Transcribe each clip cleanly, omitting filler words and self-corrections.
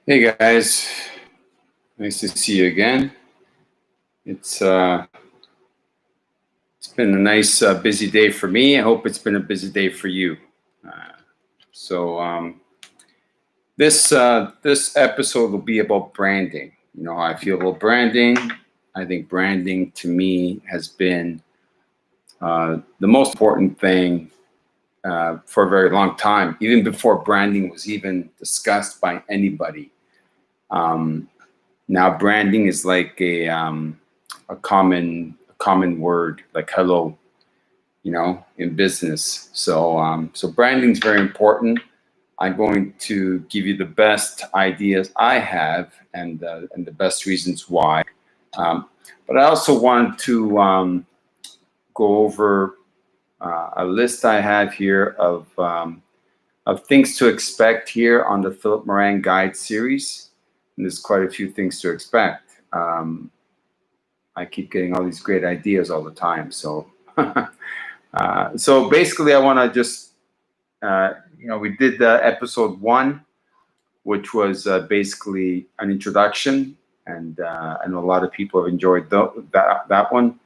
Hey guys, nice to see you again. It's it's been a nice busy day for me. I hope it's been a busy day for you. Uh, so this episode will be about branding. You know how I feel about branding. I think branding to me has been the most important thing for a very long time, even before branding was even discussed by anybody. Um, Now branding is like a common word, like hello, in business. So branding is very important. I'm going to give you the best ideas I have and the best reasons why. Um, but I also want to go over a list I have here of things to expect here on the Philip Moran Guides series. And there's quite a few things to expect. I keep getting all these great ideas all the time. So basically, I want to just, we did episode 1, which was basically an introduction, and I know a lot of people have enjoyed that one.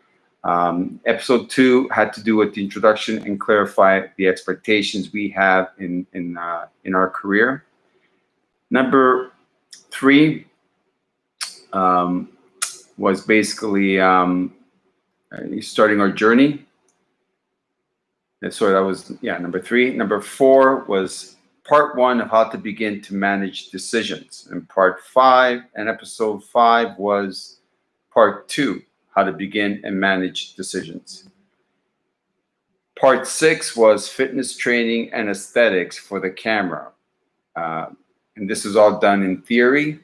Episode 2 had to do with the introduction and clarify the expectations we have in our career. Number 3 was basically starting our journey. And so that was number 3. Number 4 was part 1 of how to begin to manage decisions, and part 5 and episode 5 was part 2, how to begin and manage decisions. Part 6 was fitness training and aesthetics for the camera, and this is all done in theory.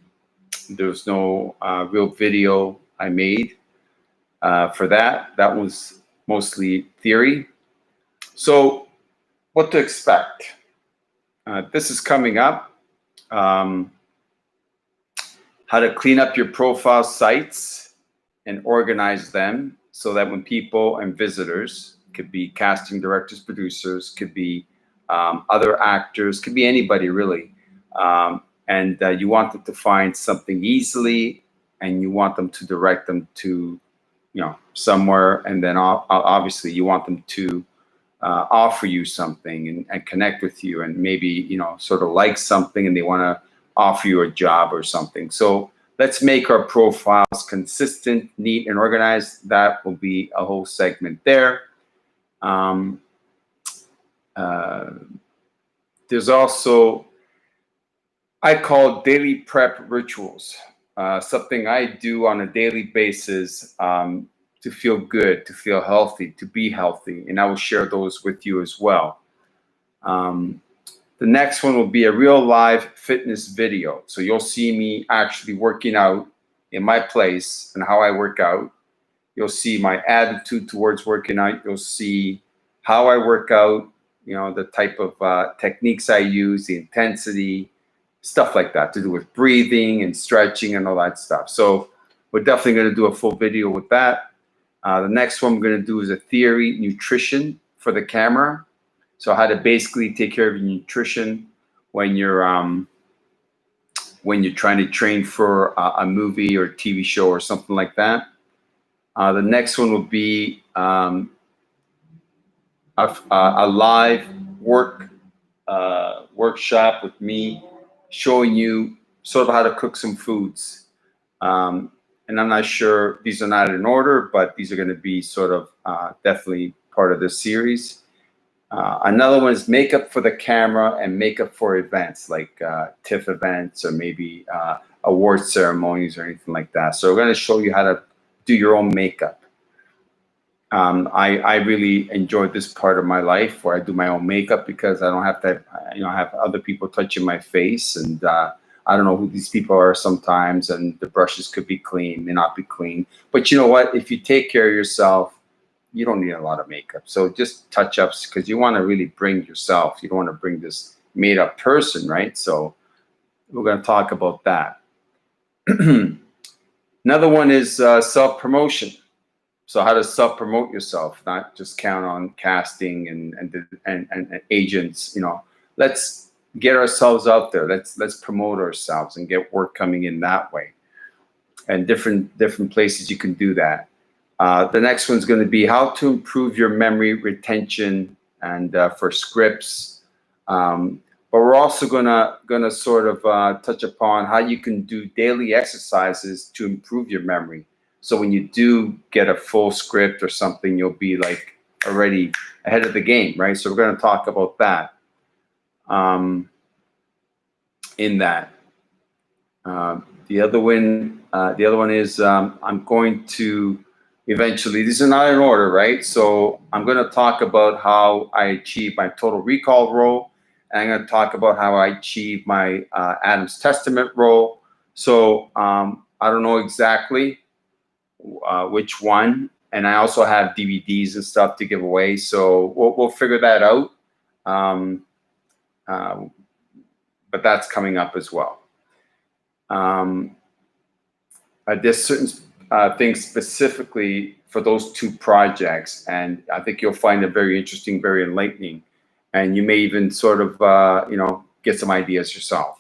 There was no real video I made for that. That was mostly theory. So what to expect? This is coming up. How to clean up your profile sites and organize them so that when people and visitors, could be casting directors, producers, could be other actors, could be anybody really, and you want them to find something easily, and you want them to direct them to, somewhere, and then obviously you want them to offer you something and connect with you, and maybe sort of like something, and they want to offer you a job or something. So let's make our profiles consistent, neat, and organized. That will be a whole segment there. There's also, I call daily prep rituals, something I do on a daily basis to feel good, to feel healthy, to be healthy, and I will share those with you as well. The next one will be a real live fitness video. So you'll see me actually working out in my place and how I work out. You'll see my attitude towards working out. You'll see how I work out, the type of techniques I use, the intensity, stuff like that, to do with breathing and stretching and all that stuff. So we're definitely going to do a full video with that. The next one we're going to do is a theory nutrition for the camera. So how to basically take care of your nutrition when you're trying to train for a movie or TV show or something like that. The next one will be a live workshop with me, showing you sort of how to cook some foods. And I'm not sure, these are not in order, but these are going to be sort of definitely part of this series. Another one is makeup for the camera and makeup for events like TIFF events, or maybe award ceremonies or anything like that. So we're going to show you how to do your own makeup. I really enjoy this part of my life where I do my own makeup, because I don't have to, have other people touching my face, and I don't know who these people are sometimes, and the brushes could be clean, may not be clean. But you know what? If you take care of yourself, you don't need a lot of makeup. So just touch-ups, because you want to really bring yourself. You don't want to bring this made-up person, right? So we're going to talk about that. Another one is self-promotion. So how to self-promote yourself, not just count on casting and agents. Let's get ourselves out there. Let's promote ourselves and get work coming in that way. And different places you can do that. The next one's going to be how to improve your memory retention and for scripts. But we're also gonna sort of touch upon how you can do daily exercises to improve your memory. So when you do get a full script or something, you'll be like already ahead of the game, right? So we're going to talk about that. In that, the other one is I'm going to eventually. These are not in order, right? So I'm going to talk about how I achieve my total recall role. And I'm going to talk about how I achieve my Adam's Testament role. So I don't know exactly which one, and I also have DVDs and stuff to give away. So we'll figure that out. But that's coming up as well. There's certain things specifically for those two projects, and I think you'll find it very interesting, very enlightening. And you may even sort of, get some ideas yourself.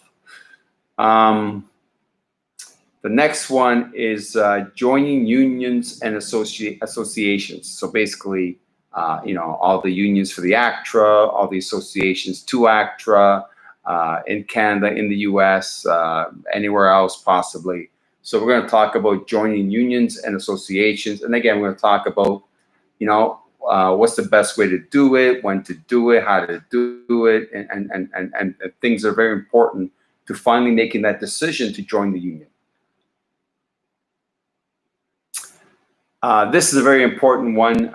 The next one is joining unions and associations. So basically, all the unions for the ACTRA, all the associations to ACTRA, in Canada, in the US, anywhere else possibly. So we're going to talk about joining unions and associations. And again, we're going to talk about, what's the best way to do it, when to do it, how to do it, and things are very important to finally making that decision to join the union. This is a very important one.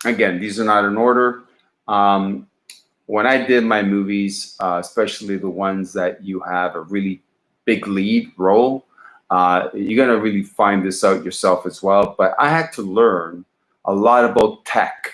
Again, these are not in order. When I did my movies, especially the ones that you have a really big lead role, you're going to really find this out yourself as well. But I had to learn a lot about tech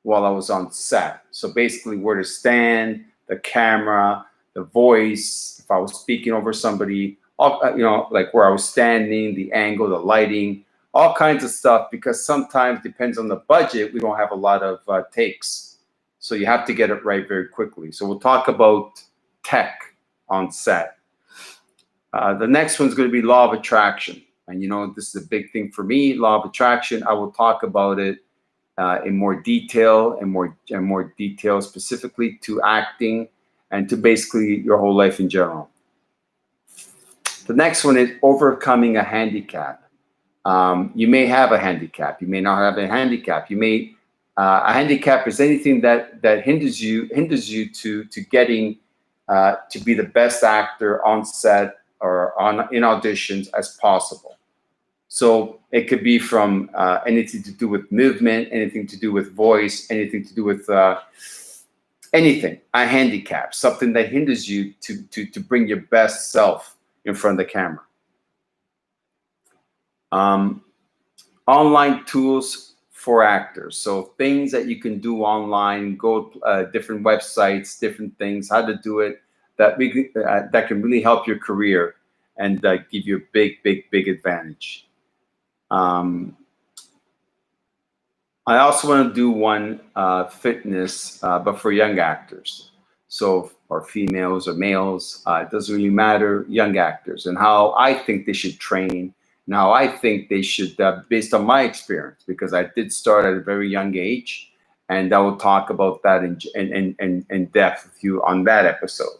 while I was on set. So basically where to stand, the camera, the voice, if I was speaking over somebody, like where I was standing, the angle, the lighting, all kinds of stuff, because sometimes depends on the budget, we don't have a lot of takes. So you have to get it right very quickly. So we'll talk about tech on set. The next one's going to be law of attraction. And this is a big thing for me, law of attraction. I will talk about it in more detail and more detail specifically to acting and to basically your whole life in general. The next one is overcoming a handicap. You may have a handicap. You may not have a handicap. You may a handicap is anything that hinders you to getting to be the best actor on set or in auditions as possible. So it could be from anything to do with movement, anything to do with voice, anything to do with anything, a handicap, something that hinders you to bring your best self in front of the camera. Online tools for actors. So things that you can do online, go different websites, different things, how to do it, that can really help your career and give you a big advantage. I also want to do one fitness, but for young actors. So, or females or males, it doesn't really matter, young actors, and how I think they should train. Now, I think they should, based on my experience, because I did start at a very young age, and I will talk about that in depth with you on that episode.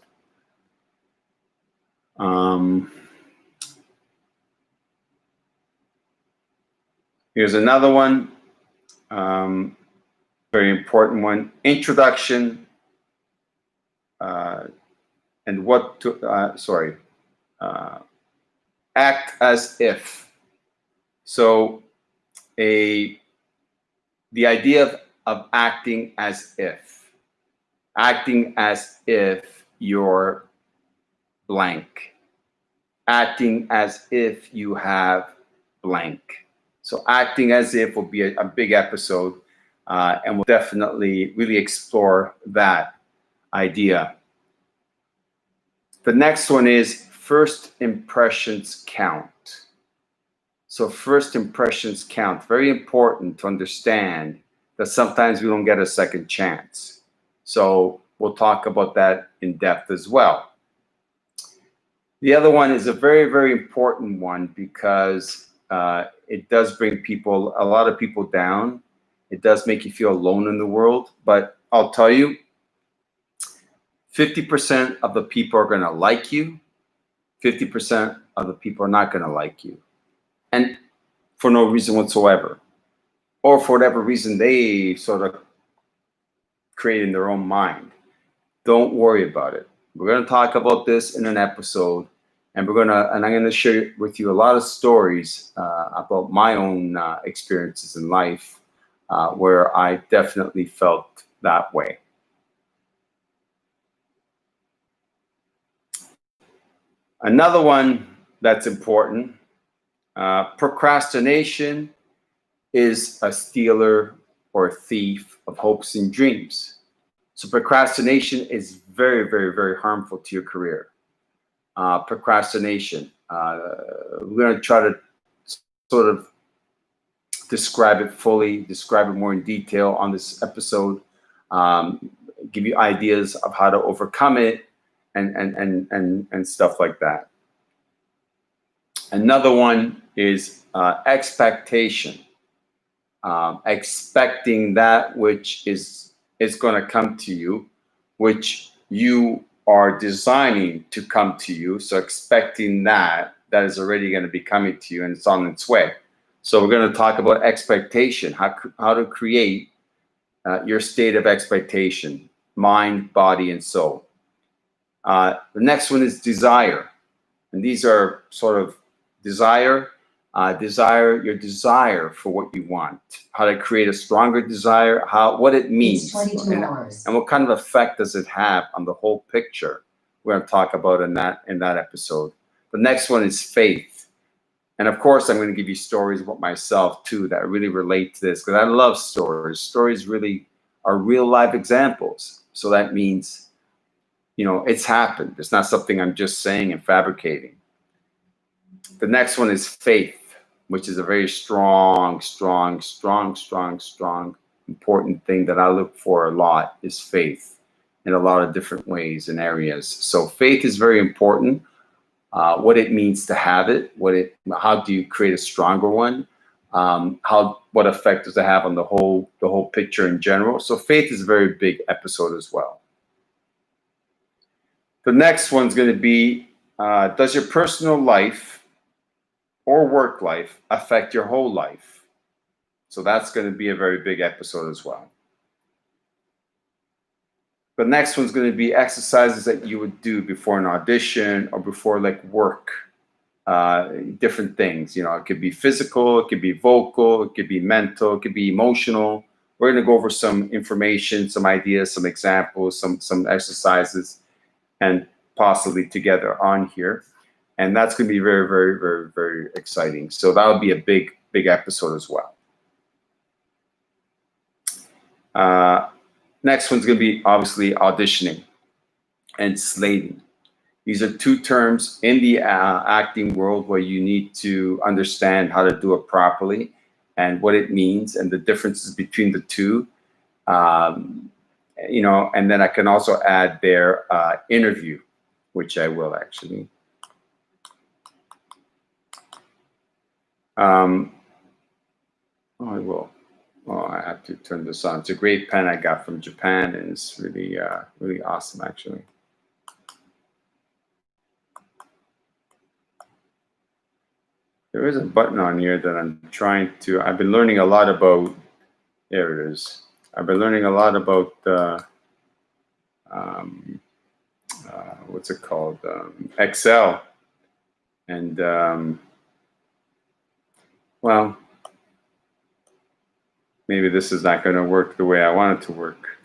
Here's another one, very important one, introduction, and what to, act as if. So the idea of acting as if you're blank, acting as if you have blank. So acting as if will be a big episode, and we'll definitely really explore that idea. The next one is first impressions count. So first impressions count. Very important to understand that sometimes we don't get a second chance. So we'll talk about that in depth as well. The other one is a very, very important one because it does bring a lot of people down. It does make you feel alone in the world. But I'll tell you, 50% of the people are going to like you. 50% of the people are not going to like you. And for no reason whatsoever. Or for whatever reason they sort of create in their own mind. Don't worry about it. We're going to talk about this in an episode, and I'm going to share with you a lot of stories about my own experiences in life where I definitely felt that way. Another one that's important, procrastination is a stealer or a thief of hopes and dreams. So procrastination is very, very, very harmful to your career. Procrastination. We're going to try to sort of describe it fully, describe it more in detail on this episode, give you ideas of how to overcome it and stuff like that. Another one is expectation. Expecting that which is going to come to you, which you are designing to come to you. So expecting that is already going to be coming to you and it's on its way. So we're going to talk about expectation, how to create your state of expectation, mind, body, and soul. The next one is desire. And these are sort of your desire for what you want, how to create a stronger desire, what it means, and what kind of effect does it have on the whole picture. We're going to talk about in that episode. The next one is faith. And of course, I'm going to give you stories about myself too that really relate to this, because I love stories. Stories really are real life examples. So that means, it's happened. It's not something I'm just saying and fabricating. The next one is faith, which is a very strong, important thing that I look for a lot, is faith in a lot of different ways and areas. So faith is very important. What it means to have it, how do you create a stronger one? What effect does it have on the whole picture in general? So faith is a very big episode as well. The next one's going to be, does your personal life or work life affect your whole life? So that's going to be a very big episode as well. The next one's going to be exercises that you would do before an audition or before work, different things. It could be physical, it could be vocal, it could be mental, it could be emotional. We're going to go over some information, some ideas, some examples, some exercises, and possibly together on here. And that's going to be very, very, very, very exciting. So that would be a big, big episode as well. Next one's going to be obviously auditioning and slating. These are two terms in the acting world where you need to understand how to do it properly and what it means and the differences between the two. And then I can also add their interview, which I will actually. I will. Oh, I have to turn this on. It's a great pen I got from Japan, and it's really, really awesome, actually. There is a button on here that I've been learning a lot about. There it is. I've been learning a lot about, what's it called? Excel. And, well, maybe this is not going to work the way I want it to work.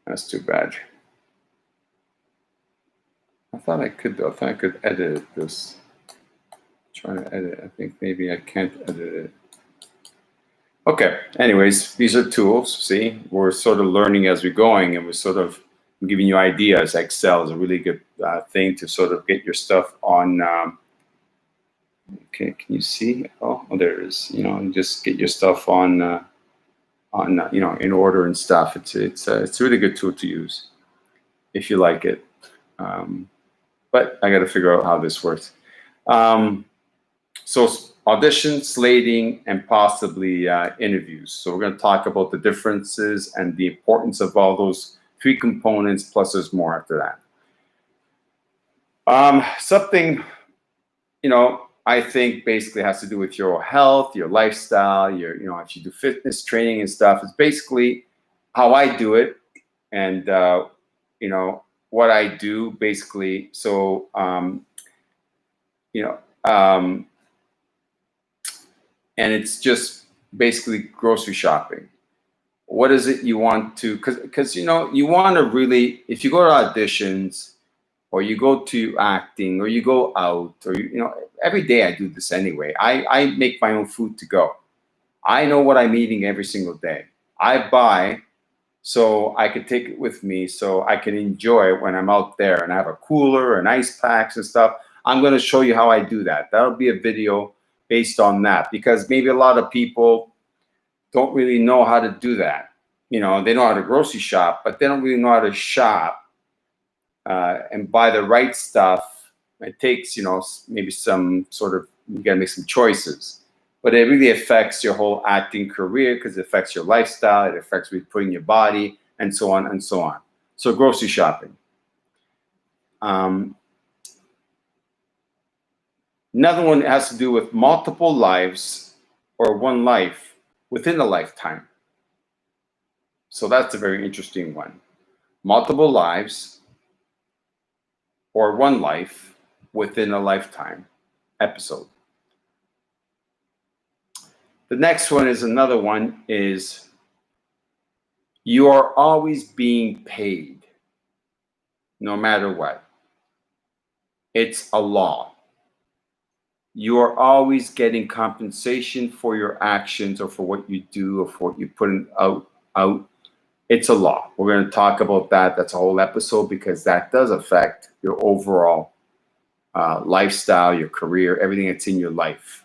That's too bad. I thought I could, though. I thought I could edit this. Trying to edit. I think maybe I can't edit it. Okay. Anyways, these are tools. See, we're sort of learning as we're going, and we're sort of giving you ideas. Excel is a really good thing to sort of get your stuff on. Okay, can you see? Oh, there it is. Just get your stuff on in order and stuff. It's a really good tool to use. if you like it. But I got to figure out how this works. So audition, slating, and possibly interviews. So we're going to talk about the differences and the importance of all those three components, plus there's more after that. Something, I think basically has to do with your health, your lifestyle, if you do fitness training and stuff. It's basically how I do it, and what I do basically. So and it's just basically grocery shopping. What is it you want to? Because you want to really, if you go to auditions, or you go to acting, or you go out, or every day I do this anyway. I make my own food to go. I know what I'm eating every single day. I buy so I could take it with me, so I can enjoy it when I'm out there, and I have a cooler and ice packs and stuff. I'm going to show you how I do that. That'll be a video based on that, because maybe a lot of people don't really know how to do that. They know how to grocery shop, but they don't really know how to shop and buy the right stuff. It takes, maybe some sort of, you got to make some choices. But it really affects your whole acting career, because it affects your lifestyle, it affects what you put in your body, and so on and so on. So grocery shopping. Another one has to do with multiple lives or one life within a lifetime. So that's a very interesting one. Multiple lives or one life within a lifetime episode. The next one is another one is you are always being paid no matter what. It's a law. You are always getting compensation for your actions, or for what you do, or for what you put out. It's a law. We're going to talk about that. That's a whole episode, because that does affect your overall lifestyle, your career, everything that's in your life.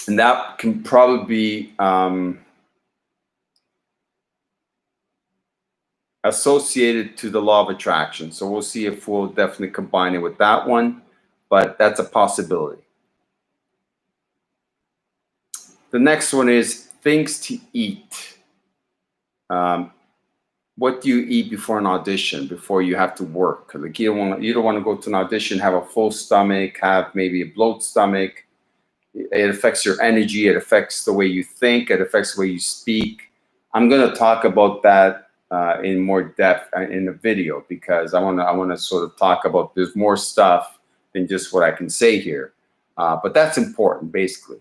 And that can probably be associated to the law of attraction. So we'll see if we'll definitely combine it with that one, but that's a possibility. The next one is things to eat. What do you eat before an audition, before you have to work? Like you don't want to go to an audition, have a full stomach, have maybe a bloated stomach. It affects your energy. It affects the way you think. It affects the way you speak. I'm going to talk about that in more depth in the video, because I want to sort of talk about, there's more stuff than just what I can say here. But that's important, basically.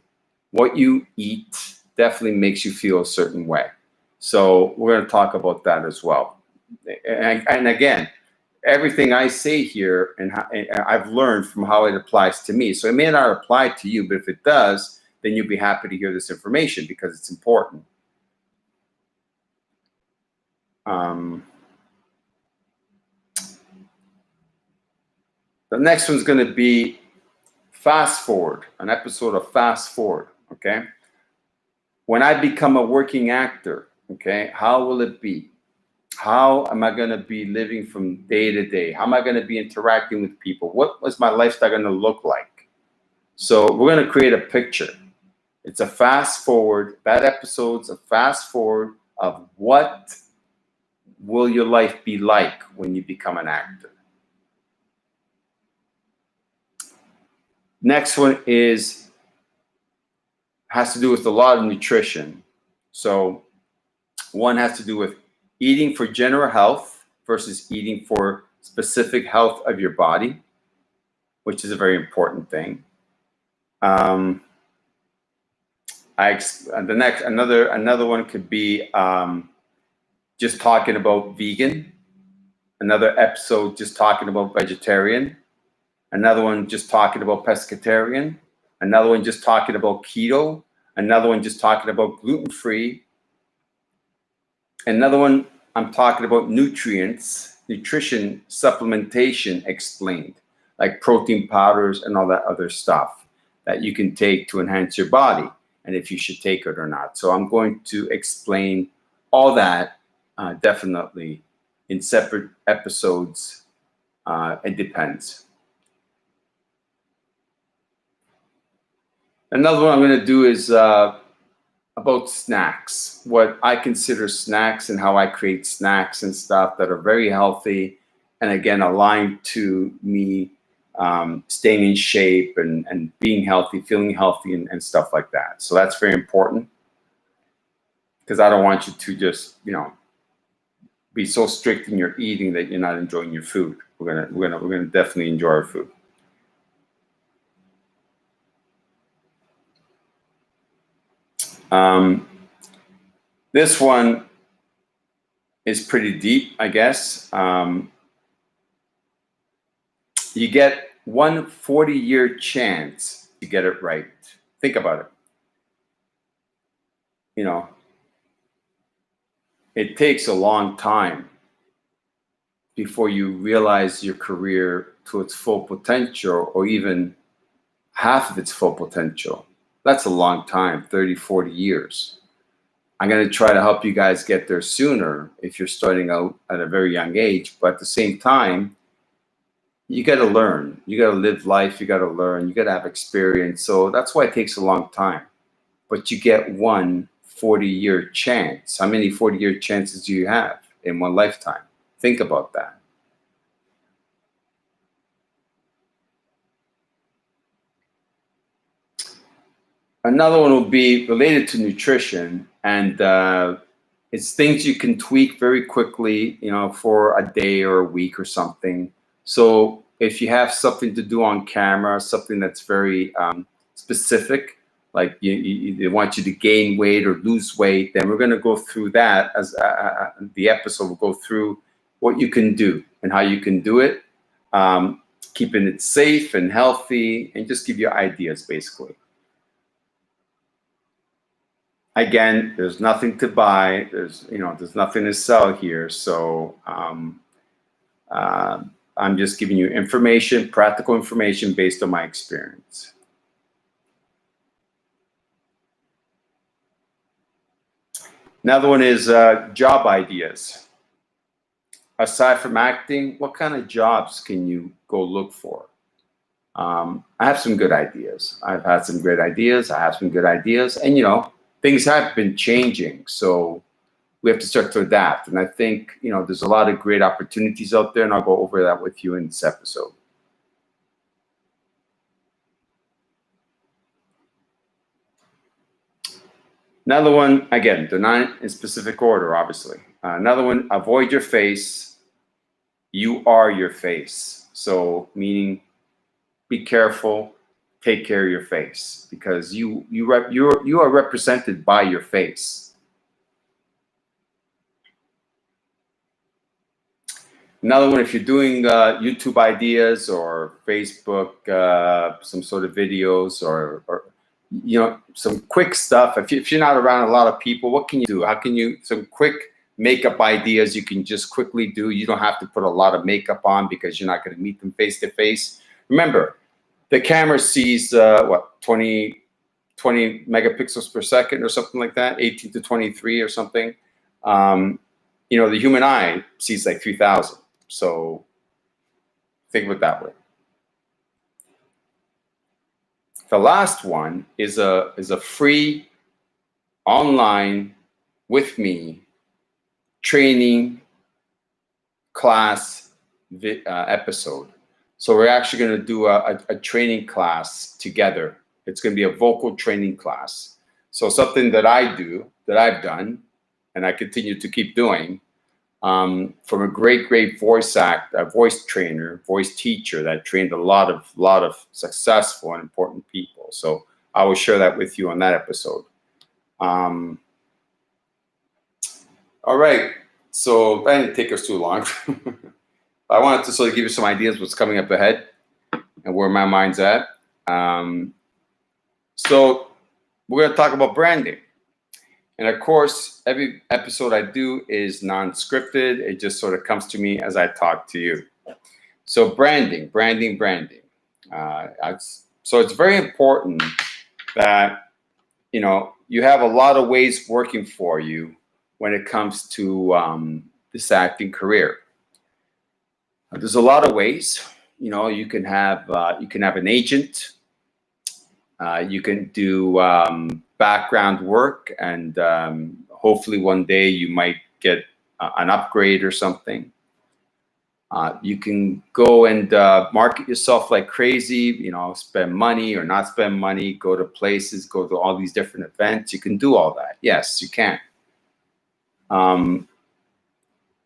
What you eat definitely makes you feel a certain way. So we're going to talk about that as well. And again, everything I say here, and I've learned from how it applies to me. So it may not apply to you, but if it does, then you'll be happy to hear this information, because it's important. The next one's going to be fast forward, an episode of fast forward. Okay. When I become a working actor, okay, how will it be? How am I going to be living from day to day? How am I going to be interacting with people? What was my lifestyle going to look like? So we're going to create a picture. It's a fast forward. That episode's a fast forward of what will your life be like when you become an actor. Next one has to do with a lot of nutrition. So one has to do with eating for general health versus eating for specific health of your body, which is a very important thing. Another one could be just talking about vegan. Another episode just talking about vegetarian. Another one just talking about pescatarian. Another one just talking about keto. Another one just talking about gluten-free. Another one, I'm talking about nutrition supplementation explained, like protein powders and all that other stuff that you can take to enhance your body, and if you should take it or not. So I'm going to explain all that definitely in separate episodes. It depends. Another one I'm going to do is about snacks, what I consider snacks and how I create snacks and stuff that are very healthy and again aligned to me staying in shape and being healthy, feeling healthy and stuff like that. So that's very important because I don't want you to just, be so strict in your eating that you're not enjoying your food. We're gonna definitely enjoy our food. This one is pretty deep, I guess. You get one 40-year chance to get it right. Think about it. It takes a long time before you realize your career to its full potential or even half of its full potential. That's a long time, 30, 40 years. I'm going to try to help you guys get there sooner if you're starting out at a very young age. But at the same time, you got to learn. You got to live life. You got to learn. You got to have experience. So that's why it takes a long time. But you get one 40-year chance. How many 40-year chances do you have in one lifetime? Think about that. Another one will be related to nutrition, and it's things you can tweak very quickly, for a day or a week or something. So if you have something to do on camera, something that's very specific, like they want you to gain weight or lose weight, then we're going to go through that as the episode will go through what you can do and how you can do it, keeping it safe and healthy, and just give you ideas basically. Again, there's nothing to buy. There's nothing to sell here. So I'm just giving you information, practical information based on my experience. Another one is job ideas. Aside from acting, what kind of jobs can you go look for? I have some good ideas. I've had some great ideas. I have some good ideas. And, things have been changing. So we have to start to adapt. And I think, there's a lot of great opportunities out there. And I'll go over that with you in this episode. Another one, again, they're not in specific order, obviously. Another one, avoid your face. You are your face. So meaning be careful, take care of your face because you are represented by your face. Another one, if you're doing YouTube ideas or Facebook, some sort of videos or some quick stuff. If you're not around a lot of people, what can you do? How can you, some quick makeup ideas you can just quickly do. You don't have to put a lot of makeup on because you're not going to meet them face to face. Remember, the camera sees 20 megapixels per second or something like that, 18 to 23 or something. The human eye sees like 3,000. So think of it that way. The last one is a free online with me training class episode. So we're actually going to do a training class together. It's going to be a vocal training class. So something that I've done, and I continue to keep doing, from a great voice trainer, voice teacher that trained a lot of successful and important people. So I will share that with you on that episode. All right. So that didn't take us too long. I wanted to sort of give you some ideas what's coming up ahead and where my mind's at. So we're going to talk about branding. And of course, every episode I do is non-scripted. It just sort of comes to me as I talk to you. So branding. So it's very important that, you have a lot of ways working for you when it comes to this acting career. There's a lot of ways. You can have an agent. You can do background work, and hopefully one day you might get an upgrade or something. You can go and market yourself like crazy, spend money or not spend money, go to places, go to all these different events. You can do all that. Yes, you can.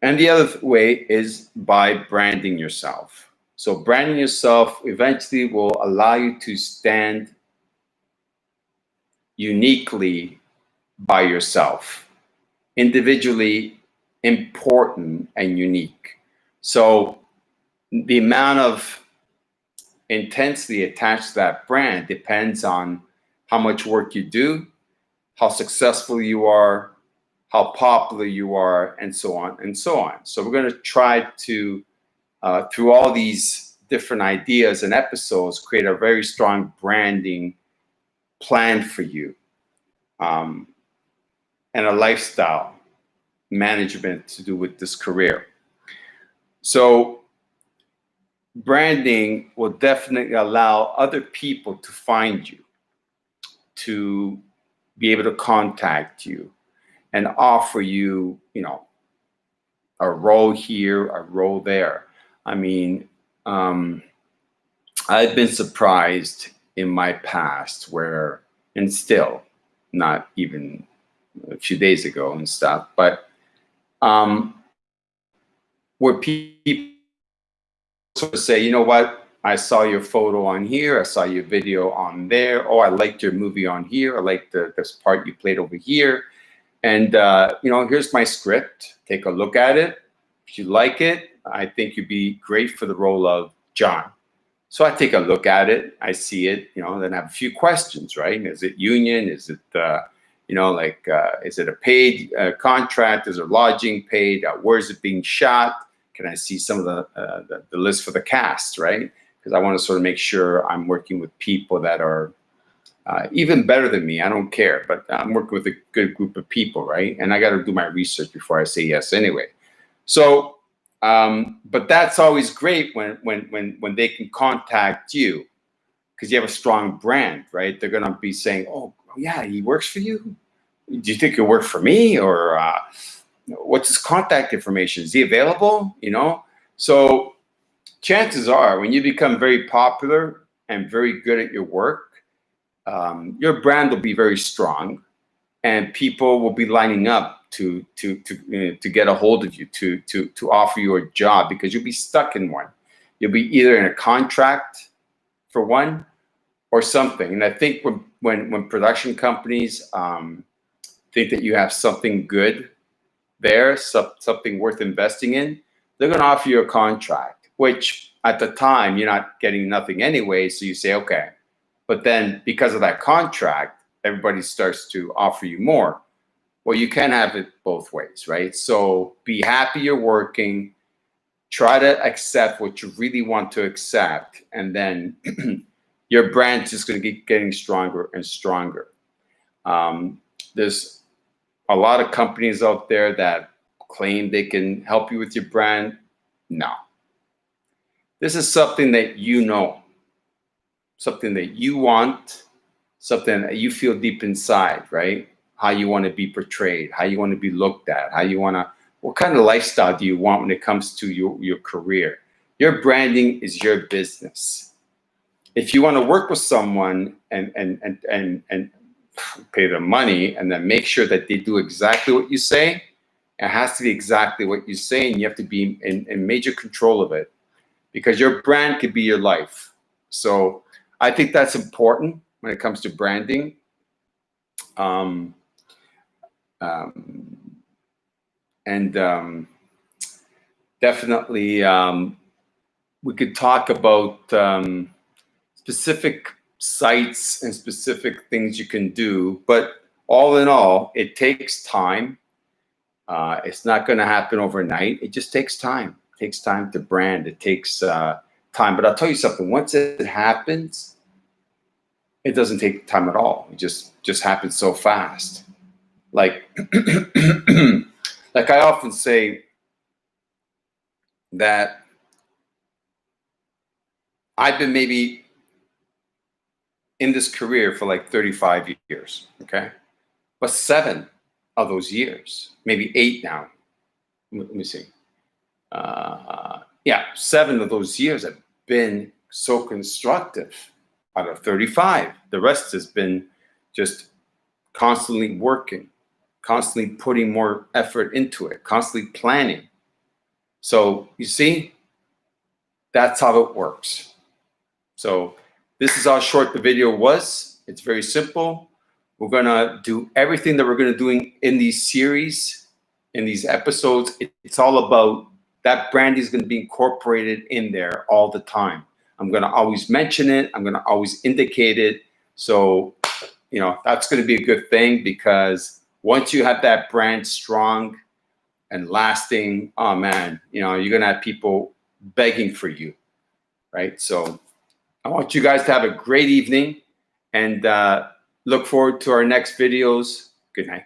And the other way is by branding yourself. So branding yourself eventually will allow you to stand uniquely by yourself, individually important and unique. So the amount of intensity attached to that brand depends on how much work you do, how successful you are, how popular you are, and so on and so on. So we're going to try to, through all these different ideas and episodes, create a very strong branding plan for you, and a lifestyle management to do with this career. So branding will definitely allow other people to find you, to be able to contact you and offer you, a role here, a role there. I mean, I've been surprised in my past where, and still, not even a few days ago and stuff, but where people sort of say, you know what, I saw your photo on here, I saw your video on there, oh, I liked your movie on here, I liked this part you played over here, and here's my script, take a look at it. If you like it, I think you'd be great for the role of John. So I take a look at it, I see it, then I have a few questions, right? Is it union? Is it, is it a paid contract? Is there lodging paid? Where is it being shot? Can I see some of the list for the cast, right? Because I want to sort of make sure I'm working with people that are even better than me. I don't care, but I'm working with a good group of people, right? And I got to do my research before I say yes anyway. So, but that's always great when they can contact you because you have a strong brand, right? They're going to be saying, oh, yeah, he works for you. Do you think he'll work for me? Or what's his contact information? Is he available? So chances are when you become very popular and very good at your work, your brand will be very strong and people will be lining up to get a hold of you, to offer you a job because you'll be stuck in one. You'll be either in a contract for one or something. And I think when production companies think that you have something good there, something worth investing in, they're going to offer you a contract, which at the time you're not getting nothing anyway. So you say, okay, but then because of that contract, everybody starts to offer you more. Well, you can have it both ways, right? So be happy you're working, try to accept what you really want to accept, and then your brand's just going to keep getting stronger and stronger. There's a lot of companies out there that claim they can help you with your brand. No. This is something that something that you want, something that you feel deep inside, right? How you want to be portrayed, how you want to be looked at, what kind of lifestyle do you want when it comes to your career? Your branding is your business. If you want to work with someone and pay them money and then make sure that they do exactly what you say, it has to be exactly what you say, and you have to be in major control of it because your brand could be your life. So I think that's important when it comes to branding. Definitely we could talk about specific sites and specific things you can do, but all in all, it takes time. It's not going to happen overnight. It just takes time. It takes time to brand. It takes time. But I'll tell you something, once it happens, it doesn't take time at all. It just happens so fast. Like like I often say that I've been maybe in this career for like 35 years, okay? But 7 of those years, maybe 8 now, let me see. Yeah, 7 of those years have been so constructive out of 35. The rest has been just constantly working, constantly putting more effort into it, constantly planning. So you see, that's how it works. So this is how short the video was. It's very simple. We're gonna do everything that we're gonna do in these series, in these episodes. It's all about that brand is gonna be incorporated in there all the time. I'm gonna always mention it. I'm gonna always indicate it. So, you know, that's gonna be a good thing, because once you have that brand strong and lasting, oh man, you know, you're gonna have people begging for you, right? So I want you guys to have a great evening, and look forward to our next videos. Good night.